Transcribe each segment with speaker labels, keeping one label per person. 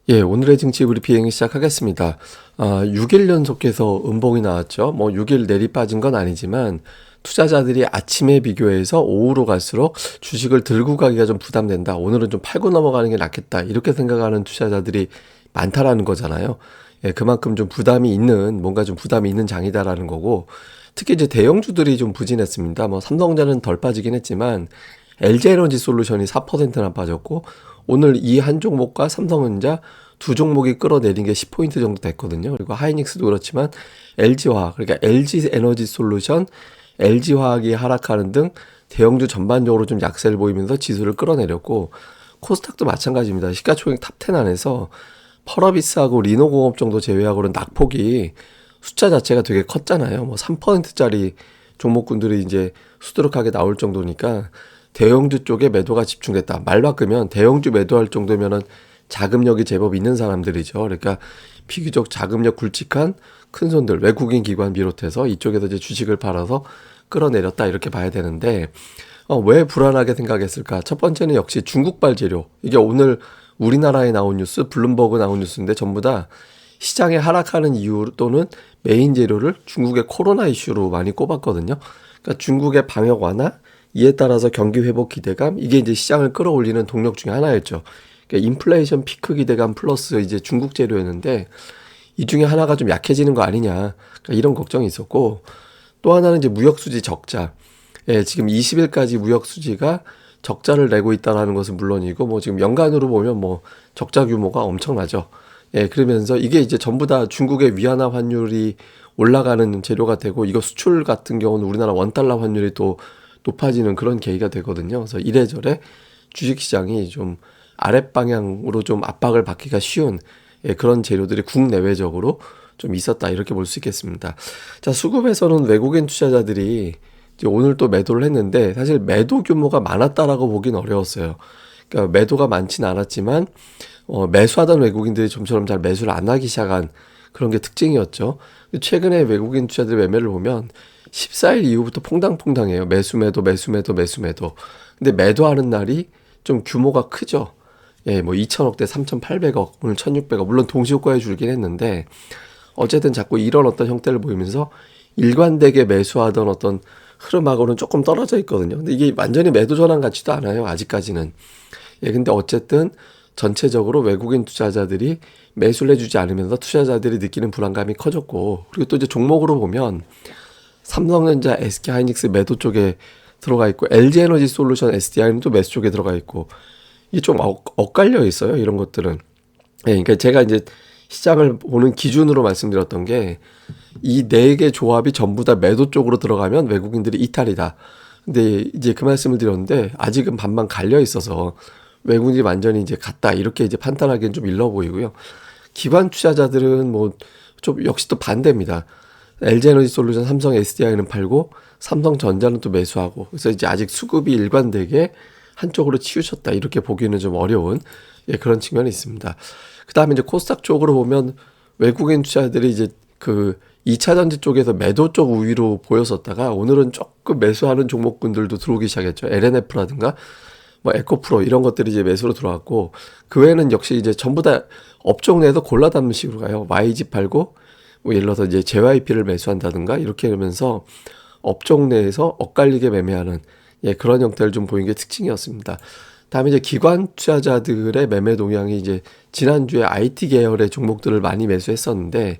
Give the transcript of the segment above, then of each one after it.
Speaker 1: 예, 오늘의 증시 브리핑 시작하겠습니다. 6일 연속해서 음봉이 나왔죠. 뭐 6일 내리 빠진 건 아니지만 투자자들이 아침에 비교해서 오후로 갈수록 주식을 들고 가기가 좀 부담된다. 오늘은 좀 팔고 넘어가는 게 낫겠다. 이렇게 생각하는 투자자들이 많다라는 거잖아요. 예, 그만큼 좀 부담이 있는, 뭔가 좀 부담이 있는 장이다라는 거고, 특히 이제 대형주들이 좀 부진했습니다. 뭐 삼성전자는 덜 빠지긴 했지만 LG에너지 솔루션이 4%나 빠졌고, 오늘 이 한 종목과 삼성전자 두 종목이 끌어내린 게 10포인트 정도 됐거든요. 그리고 하이닉스도 그렇지만 LG화학, 그러니까 LG에너지 솔루션, LG화학이 하락하는 등 대형주 전반적으로 좀 약세를 보이면서 지수를 끌어내렸고, 코스닥도 마찬가지입니다. 시가총액 탑10 안에서 펄어비스하고 리노공업 정도 제외하고는 낙폭이 숫자 자체가 되게 컸잖아요. 뭐 3%짜리 종목군들이 이제 수두룩하게 나올 정도니까 대형주 쪽에 매도가 집중됐다. 말 바꾸면 대형주 매도할 정도면은 자금력이 제법 있는 사람들이죠. 그러니까 비교적 자금력 굵직한 큰 손들, 외국인 기관 비롯해서 이쪽에서 이제 주식을 팔아서 끌어내렸다 이렇게 봐야 되는데 왜 불안하게 생각했을까? 첫 번째는 역시 중국발 재료. 이게 오늘 우리나라에 나온 뉴스, 블룸버그 나온 뉴스인데 전부 다 시장에 하락하는 이유 또는 메인 재료를 중국의 코로나 이슈로 많이 꼽았거든요. 그러니까 중국의 방역 완화, 이에 따라서 경기 회복 기대감, 이게 이제 시장을 끌어올리는 동력 중에 하나였죠. 그러니까 인플레이션 피크 기대감 플러스 이제 중국 재료였는데 이 중에 하나가 좀 약해지는 거 아니냐, 그러니까 이런 걱정이 있었고, 또 하나는 이제 무역 수지 적자. 예, 지금 20일까지 무역 수지가 적자를 내고 있다라는 것은 물론이고, 뭐 지금 연간으로 보면 뭐 적자 규모가 엄청나죠. 예, 그러면서 이게 이제 전부 다 중국의 위안화 환율이 올라가는 재료가 되고, 이거 수출 같은 경우는 우리나라 원달러 환율이 또 높아지는 그런 계기가 되거든요. 그래서 이래저래 주식시장이 좀 아랫방향으로 좀 압박을 받기가 쉬운, 예, 그런 재료들이 국내외적으로 좀 있었다 이렇게 볼 수 있겠습니다. 자, 수급에서는 외국인 투자자들이 이제 오늘 또 매도를 했는데 사실 매도 규모가 많았다라고 보긴 어려웠어요. 그러니까 매도가 많진 않았지만 매수하던 외국인들이 좀처럼 잘 매수를 안 하기 시작한 그런 게 특징이었죠. 최근에 외국인 투자들 매매를 보면 14일 이후부터 퐁당퐁당해요. 매수 매도 매수 매도 매수 매도. 근데 매도하는 날이 좀 규모가 크죠. 예, 뭐 2천억 대 3,800억, 오늘 1,600억. 물론 동시효과에 줄긴 했는데 어쨌든 자꾸 이런 어떤 형태를 보이면서 일관되게 매수하던 어떤 흐름하고는 조금 떨어져 있거든요. 근데 이게 완전히 매도 전환 같지도 않아요. 아직까지는. 예, 근데 어쨌든 전체적으로 외국인 투자자들이 매수를 해주지 않으면서 투자자들이 느끼는 불안감이 커졌고, 그리고 또 이제 종목으로 보면 삼성전자, SK하이닉스 매도 쪽에 들어가 있고, LG에너지 솔루션, SDI는 또 매수 쪽에 들어가 있고, 이게 좀 엇갈려 있어요. 이런 것들은. 예, 그러니까 제가 이제 시장을 보는 기준으로 말씀드렸던 게 이 네 개 조합이 전부 다 매도 쪽으로 들어가면 외국인들이 이탈이다. 근데 이제 그 말씀을 드렸는데 아직은 반반 갈려 있어서 외국인이 완전히 이제 갔다 이렇게 이제 판단하기엔 좀 일러 보이고요. 기관 투자자들은 뭐 좀 역시 또 반대입니다. LG에너지 솔루션, 삼성 SDI는 팔고 삼성전자는 또 매수하고, 그래서 이제 아직 수급이 일관되게 한쪽으로 치우쳤다 이렇게 보기는 좀 어려운, 예, 그런 측면이 있습니다. 그 다음에 이제 코스닥 쪽으로 보면 외국인 투자들이 이제 그 2차 전지 쪽에서 매도 쪽 우위로 보였었다가 오늘은 조금 매수하는 종목군들도 들어오기 시작했죠. LNF라든가 뭐 에코프로 이런 것들이 이제 매수로 들어왔고, 그 외에는 역시 이제 전부 다 업종 내에서 골라 담는 식으로 가요. YG 팔고 뭐 예를 들어서 이제 JYP를 매수한다든가 이렇게 하면서 업종 내에서 엇갈리게 매매하는, 예, 그런 형태를 좀 보인 게 특징이었습니다. 다음에 이제 기관 투자자들의 매매 동향이 이제 지난주에 IT 계열의 종목들을 많이 매수했었는데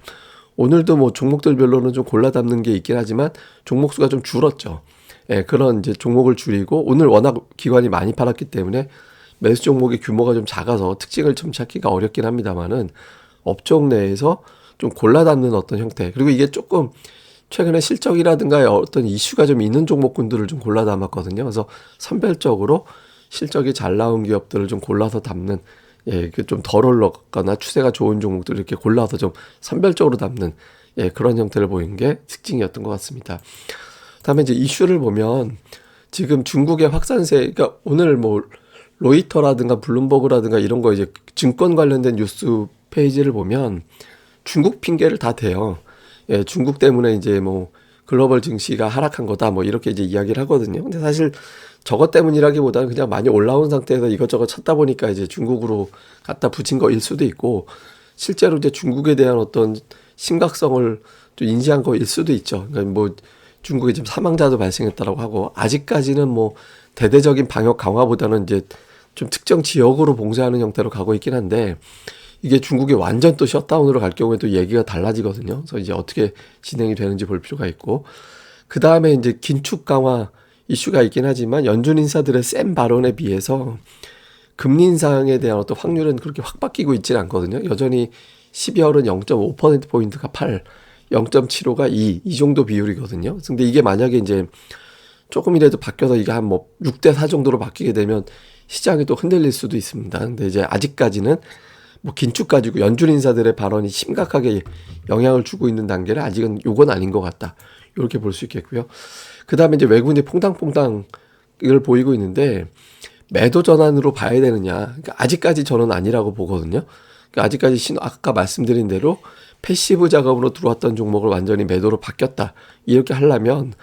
Speaker 1: 오늘도 뭐 종목들별로는 좀 골라 담는 게 있긴 하지만 종목 수가 좀 줄었죠. 예, 그런 이제 종목을 줄이고 오늘 워낙 기관이 많이 팔았기 때문에 매수 종목의 규모가 좀 작아서 특징을 좀 찾기가 어렵긴 합니다만은 업종 내에서 좀 골라 담는 어떤 형태, 그리고 이게 조금 최근에 실적이라든가 어떤 이슈가 좀 있는 종목군들을 좀 골라 담았거든요. 그래서 선별적으로 실적이 잘 나온 기업들을 좀 골라서 담는, 예, 그 좀 덜 올랐거나 추세가 좋은 종목들을 이렇게 골라서 좀 선별적으로 담는, 예, 그런 형태를 보이는 게 특징이었던 것 같습니다. 다음에 이제 이슈를 보면 지금 중국의 확산세, 그러니까 오늘 뭐 로이터라든가 블룸버그라든가 이런 거 이제 증권 관련된 뉴스 페이지를 보면 중국 핑계를 다 대요. 예, 중국 때문에 이제 뭐 글로벌 증시가 하락한 거다 뭐 이렇게 이제 이야기를 하거든요. 근데 사실 저것 때문이라기보다는 그냥 많이 올라온 상태에서 이것저것 찾다 보니까 이제 중국으로 갖다 붙인 거일 수도 있고, 실제로 이제 중국에 대한 어떤 심각성을 좀 인지한 거일 수도 있죠. 그러니까 뭐 중국에 지금 사망자도 발생했다라고 하고, 아직까지는 뭐 대대적인 방역 강화보다는 이제 좀 특정 지역으로 봉쇄하는 형태로 가고 있긴 한데, 이게 중국이 완전 또 셧다운으로 갈 경우에 또 얘기가 달라지거든요. 그래서 이제 어떻게 진행이 되는지 볼 필요가 있고, 그 다음에 이제 긴축 강화 이슈가 있긴 하지만 연준 인사들의 센 발언에 비해서 금리 인상에 대한 어떤 확률은 그렇게 확 바뀌고 있지는 않거든요. 여전히 12월은 0.5%포인트가 8, 0.75가 2, 이 정도 비율이거든요. 근데 이게 만약에 이제 조금이라도 바뀌어서 이게 한 뭐 6대 4 정도로 바뀌게 되면 시장이 또 흔들릴 수도 있습니다. 근데 이제 아직까지는 뭐 긴축 가지고 연준 인사들의 발언이 심각하게 영향을 주고 있는 단계는 아직은 요건 아닌 것 같다. 이렇게 볼 수 있겠고요. 그 다음에 이제 외국인이 퐁당퐁당 이걸 보이고 있는데, 매도 전환으로 봐야 되느냐. 그러니까 아직까지 저는 아니라고 보거든요. 그러니까 아직까지 아까 말씀드린 대로 패시브 작업으로 들어왔던 종목을 완전히 매도로 바뀌었다. 이렇게 하려면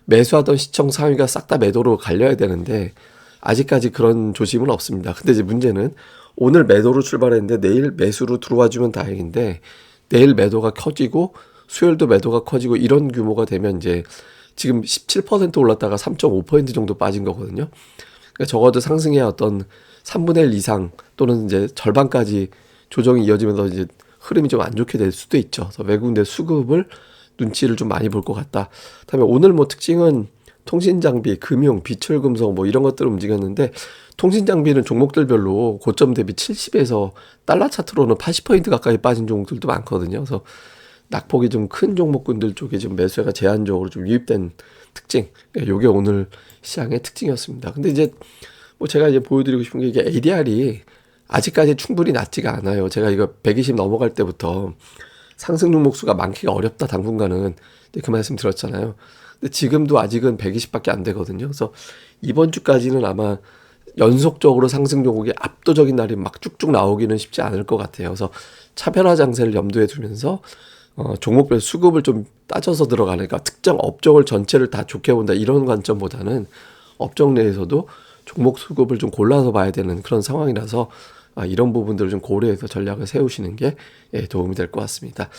Speaker 1: 매수하던 시청 상위가 싹 다 매도로 갈려야 되는데, 아직까지 그런 조짐은 없습니다. 근데 이제 문제는 오늘 매도로 출발했는데 내일 매수로 들어와 주면 다행인데, 내일 매도가 커지고 수요일도 매도가 커지고 이런 규모가 되면 이제 지금 17% 올랐다가 3.5% 정도 빠진 거거든요. 그러니까 적어도 상승의 어떤 3분의 1 이상 또는 이제 절반까지 조정이 이어지면서 이제 흐름이 좀 안 좋게 될 수도 있죠. 그래서 외국인들 수급을 눈치를 좀 많이 볼 것 같다. 그다음에 오늘 뭐 특징은 통신장비, 금융, 비철금속 뭐 이런 것들 움직였는데, 통신장비는 종목들별로 고점 대비 70에서 달러 차트로는 80% 가까이 빠진 종목들도 많거든요. 그래서 낙폭이 좀 큰 종목군들 쪽에 지금 매수가 제한적으로 좀 유입된 특징. 요게 오늘 시장의 특징이었습니다. 근데 이제 뭐 제가 이제 보여드리고 싶은 게, 이게 ADR이 아직까지 충분히 낮지가 않아요. 제가 이거 120 넘어갈 때부터 상승 종목수가 많기가 어렵다 당분간은 그 말씀 드렸잖아요. 근데 지금도 아직은 120밖에 안 되거든요. 그래서 이번 주까지는 아마 연속적으로 상승 종목이 압도적인 날이 막 쭉쭉 나오기는 쉽지 않을 것 같아요. 그래서 차별화 장세를 염두에 두면서 종목별 수급을 좀 따져서 들어가니까, 그러니까 특정 업종을 전체를 다 좋게 본다 이런 관점보다는 업종 내에서도 종목 수급을 좀 골라서 봐야 되는 그런 상황이라서, 이런 부분들을 좀 고려해서 전략을 세우시는 게 도움이 될 것 같습니다.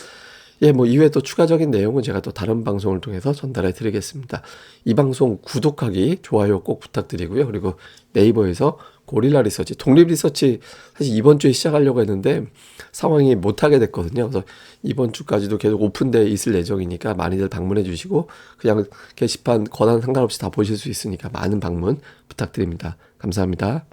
Speaker 1: 뭐 이외에 또 추가적인 내용은 제가 또 다른 방송을 통해서 전달해 드리겠습니다. 이 방송 구독하기, 좋아요 꼭 부탁드리고요. 그리고 네이버에서 고릴라 리서치, 독립 리서치 사실 이번 주에 시작하려고 했는데 상황이 못하게 됐거든요. 그래서 이번 주까지도 계속 오픈되어 있을 예정이니까 많이들 방문해 주시고, 그냥 게시판 권한 상관없이 다 보실 수 있으니까 많은 방문 부탁드립니다. 감사합니다.